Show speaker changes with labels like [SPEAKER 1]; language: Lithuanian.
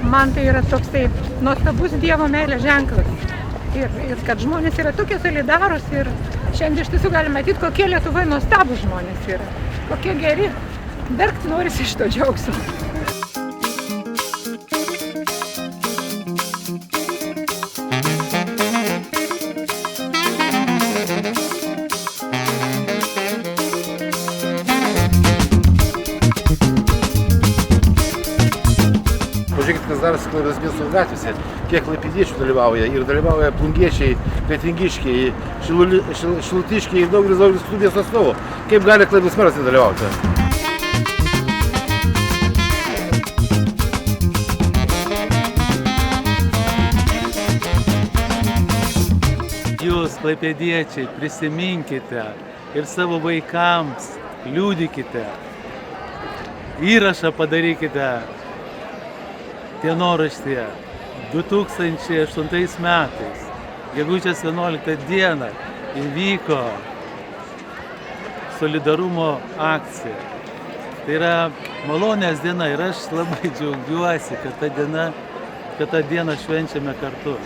[SPEAKER 1] Man tai yra toksai nuostabus Dievo meilės ženklas. Ir kad žmonės yra tokie solidarūs ir šiandien iš tiesų galime matyti, kokie Lietuvoje nuostabūs žmonės yra. Kokie geri. Verkti norisi iš to džiaugsmo.
[SPEAKER 2] Pažiūrėkit, kas darosi Klaipėdos miesto gatvėse, kiek klaipėdiečių dalyvauja. Ir dalyvauja plungiečiai, kretingiškiai, šilutiškiai ir daugelis kitų miesto atstovų. Kaip gali Klaipėdos meras dalyvauti?
[SPEAKER 3] Jūs, klaipėdiečiai, prisiminkite ir savo vaikams liudykite, įrašą padarykite dienoraštyje 2008 metais, gegužės 11 dieną įvyko solidarumo akcija. Tai yra malonės diena ir aš labai džiaugiuosi, kad tą dieną švenčiame kartu.